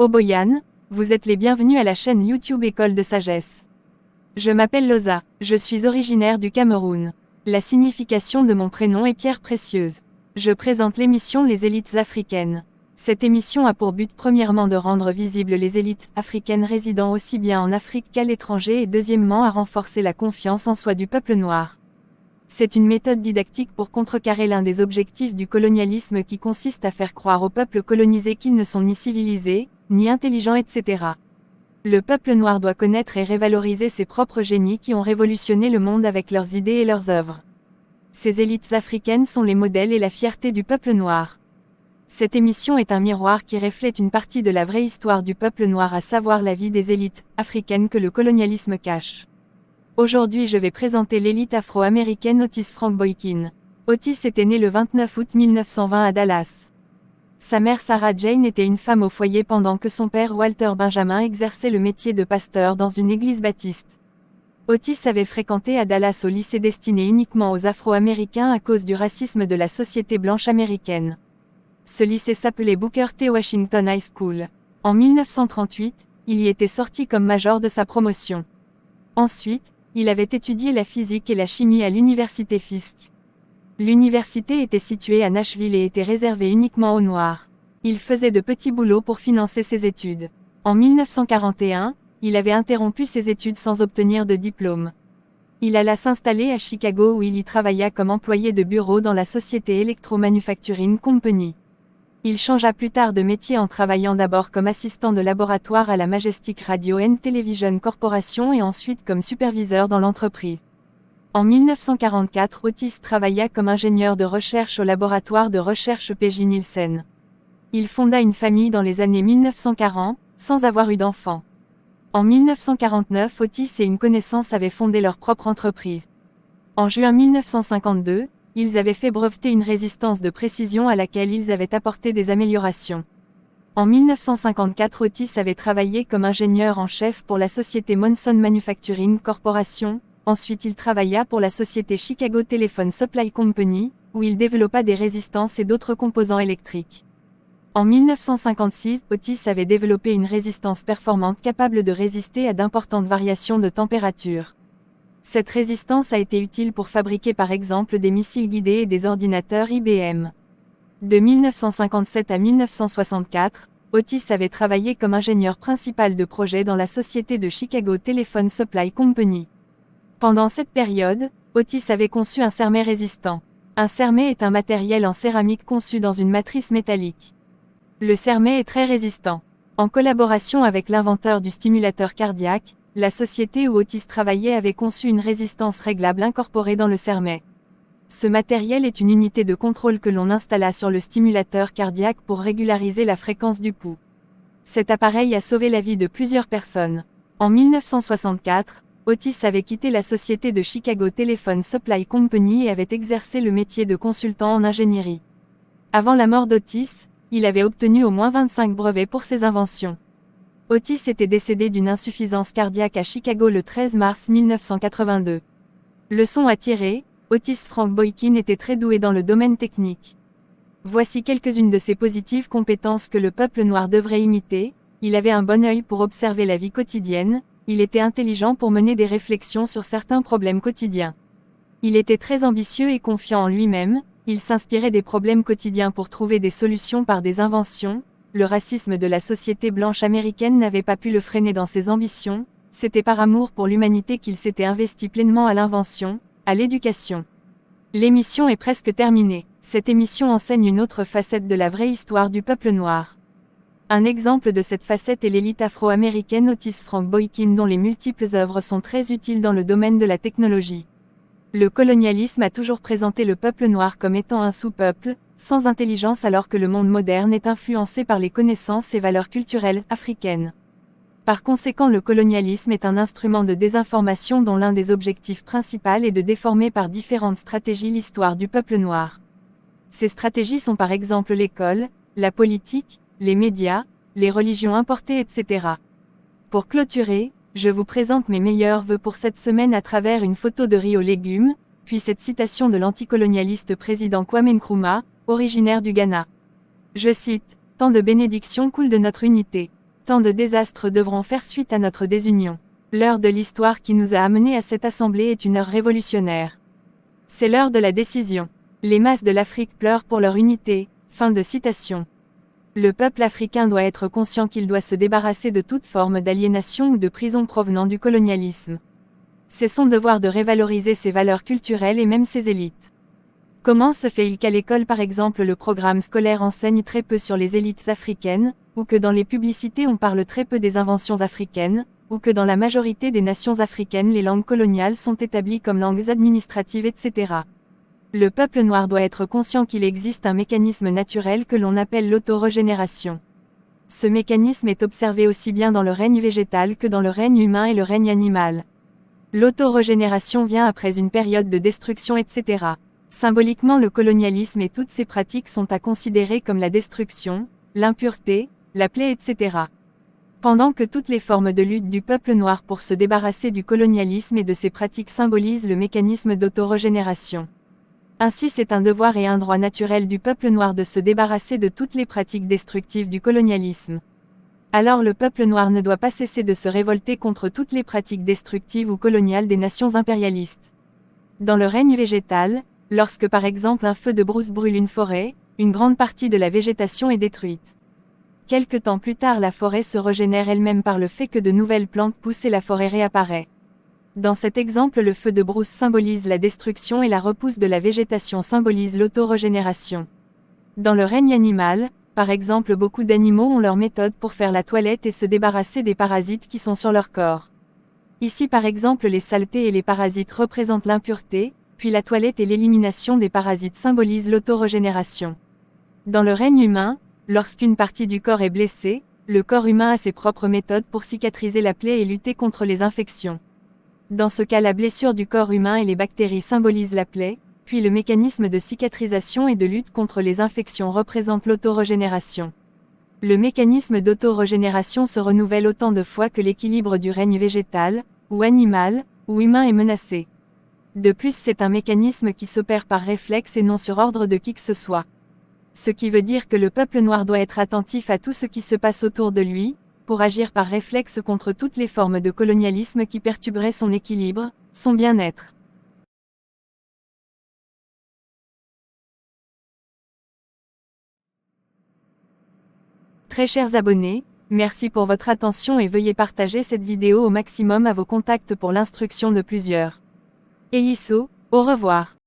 Oboyan, vous êtes les bienvenus à la chaîne YouTube École de Sagesse. Je m'appelle Loza, je suis originaire du Cameroun. La signification de mon prénom est Pierre Précieuse. Je présente l'émission Les élites africaines. Cette émission a pour but premièrement de rendre visibles les élites africaines résidant aussi bien en Afrique qu'à l'étranger et deuxièmement à renforcer la confiance en soi du peuple noir. C'est une méthode didactique pour contrecarrer l'un des objectifs du colonialisme qui consiste à faire croire aux peuples colonisés qu'ils ne sont ni civilisés, ni intelligents, etc. Le peuple noir doit connaître et révaloriser ses propres génies qui ont révolutionné le monde avec leurs idées et leurs œuvres. Ces élites africaines sont les modèles et la fierté du peuple noir. Cette émission est un miroir qui reflète une partie de la vraie histoire du peuple noir, à savoir la vie des élites africaines que le colonialisme cache. Aujourd'hui je vais présenter l'élite afro-américaine Otis Frank Boykin. Otis était né le 29 août 1920 à Dallas. Sa mère Sarah Jane était une femme au foyer pendant que son père Walter Benjamin exerçait le métier de pasteur dans une église baptiste. Otis avait fréquenté à Dallas au lycée destiné uniquement aux Afro-Américains à cause du racisme de la société blanche américaine. Ce lycée s'appelait Booker T. Washington High School. En 1938, il y était sorti comme major de sa promotion. Ensuite, il avait étudié la physique et la chimie à l'université Fisk. L'université était située à Nashville et était réservée uniquement aux Noirs. Il faisait de petits boulots pour financer ses études. En 1941, il avait interrompu ses études sans obtenir de diplôme. Il alla s'installer à Chicago où il y travailla comme employé de bureau dans la société Electro Manufacturing Company. Il changea plus tard de métier en travaillant d'abord comme assistant de laboratoire à la Majestic Radio and Television Corporation et ensuite comme superviseur dans l'entreprise. En 1944, Otis travailla comme ingénieur de recherche au laboratoire de recherche P.J. Nielsen. Il fonda une famille dans les années 1940, sans avoir eu d'enfants. En 1949, Otis et une connaissance avaient fondé leur propre entreprise. En juin 1952, ils avaient fait breveter une résistance de précision à laquelle ils avaient apporté des améliorations. En 1954, Otis avait travaillé comme ingénieur en chef pour la société Monson Manufacturing Corporation. Ensuite il travailla pour la société Chicago Telephone Supply Company, où il développa des résistances et d'autres composants électriques. En 1956, Otis avait développé une résistance performante capable de résister à d'importantes variations de température. Cette résistance a été utile pour fabriquer par exemple des missiles guidés et des ordinateurs IBM. De 1957 à 1964, Otis avait travaillé comme ingénieur principal de projet dans la société de Chicago Telephone Supply Company. Pendant cette période, Otis avait conçu un cermet résistant. Un cermet est un matériel en céramique conçu dans une matrice métallique. Le cermet est très résistant. En collaboration avec l'inventeur du stimulateur cardiaque, la société où Otis travaillait avait conçu une résistance réglable incorporée dans le cermet. Ce matériel est une unité de contrôle que l'on installa sur le stimulateur cardiaque pour régulariser la fréquence du pouls. Cet appareil a sauvé la vie de plusieurs personnes. En 1964, Otis avait quitté la société de Chicago Telephone Supply Company et avait exercé le métier de consultant en ingénierie. Avant la mort d'Otis, il avait obtenu au moins 25 brevets pour ses inventions. Otis était décédé d'une insuffisance cardiaque à Chicago le 13 mars 1982. Leçon à tirer, Otis Frank Boykin était très doué dans le domaine technique. Voici quelques-unes de ses positives compétences que le peuple noir devrait imiter. Il avait un bon œil pour observer la vie quotidienne. Il était intelligent pour mener des réflexions sur certains problèmes quotidiens. Il était très ambitieux et confiant en lui-même, il s'inspirait des problèmes quotidiens pour trouver des solutions par des inventions. Le racisme de la société blanche américaine n'avait pas pu le freiner dans ses ambitions, c'était par amour pour l'humanité qu'il s'était investi pleinement à l'invention, à l'éducation. L'émission est presque terminée. Cette émission enseigne une autre facette de la vraie histoire du peuple noir. Un exemple de cette facette est l'élite afro-américaine Otis Frank Boykin dont les multiples œuvres sont très utiles dans le domaine de la technologie. Le colonialisme a toujours présenté le peuple noir comme étant un sous-peuple, sans intelligence alors que le monde moderne est influencé par les connaissances et valeurs culturelles africaines. Par conséquent le colonialisme est un instrument de désinformation dont l'un des objectifs principaux est de déformer par différentes stratégies l'histoire du peuple noir. Ces stratégies sont par exemple l'école, la politique, les médias, les religions importées, etc. Pour clôturer, je vous présente mes meilleurs vœux pour cette semaine à travers une photo de riz aux légumes, puis cette citation de l'anticolonialiste président Kwame Nkrumah, originaire du Ghana. Je cite, « Tant de bénédictions coulent de notre unité. Tant de désastres devront faire suite à notre désunion. L'heure de l'histoire qui nous a amenés à cette assemblée est une heure révolutionnaire. C'est l'heure de la décision. Les masses de l'Afrique pleurent pour leur unité. Fin de citation. Le peuple africain doit être conscient qu'il doit se débarrasser de toute forme d'aliénation ou de prison provenant du colonialisme. C'est son devoir de révaloriser ses valeurs culturelles et même ses élites. Comment se fait-il qu'à l'école par exemple le programme scolaire enseigne très peu sur les élites africaines, ou que dans les publicités on parle très peu des inventions africaines, ou que dans la majorité des nations africaines les langues coloniales sont établies comme langues administratives etc. Le peuple noir doit être conscient qu'il existe un mécanisme naturel que l'on appelle l'autorégénération. Ce mécanisme est observé aussi bien dans le règne végétal que dans le règne humain et le règne animal. L'autorégénération vient après une période de destruction etc. Symboliquement le colonialisme et toutes ses pratiques sont à considérer comme la destruction, l'impureté, la plaie etc. Pendant que toutes les formes de lutte du peuple noir pour se débarrasser du colonialisme et de ses pratiques symbolisent le mécanisme d'autorégénération. Ainsi c'est un devoir et un droit naturel du peuple noir de se débarrasser de toutes les pratiques destructives du colonialisme. Alors le peuple noir ne doit pas cesser de se révolter contre toutes les pratiques destructives ou coloniales des nations impérialistes. Dans le règne végétal, lorsque par exemple un feu de brousse brûle une forêt, une grande partie de la végétation est détruite. Quelque temps plus tard la forêt se régénère elle-même par le fait que de nouvelles plantes poussent et la forêt réapparaît. Dans cet exemple le feu de brousse symbolise la destruction et la repousse de la végétation symbolise l'autorégénération. Dans le règne animal, par exemple beaucoup d'animaux ont leur méthode pour faire la toilette et se débarrasser des parasites qui sont sur leur corps. Ici par exemple les saletés et les parasites représentent l'impureté, puis la toilette et l'élimination des parasites symbolisent l'autorégénération. Dans le règne humain, lorsqu'une partie du corps est blessée, le corps humain a ses propres méthodes pour cicatriser la plaie et lutter contre les infections. Dans ce cas la blessure du corps humain et les bactéries symbolisent la plaie, puis le mécanisme de cicatrisation et de lutte contre les infections représente l'autorégénération. Le mécanisme d'autorégénération se renouvelle autant de fois que l'équilibre du règne végétal, ou animal, ou humain est menacé. De plus c'est un mécanisme qui s'opère par réflexe et non sur ordre de qui que ce soit. Ce qui veut dire que le peuple noir doit être attentif à tout ce qui se passe autour de lui, pour agir par réflexe contre toutes les formes de colonialisme qui perturberaient son équilibre, son bien-être. Très chers abonnés, merci pour votre attention et veuillez partager cette vidéo au maximum à vos contacts pour l'instruction de plusieurs. Eiso, au revoir.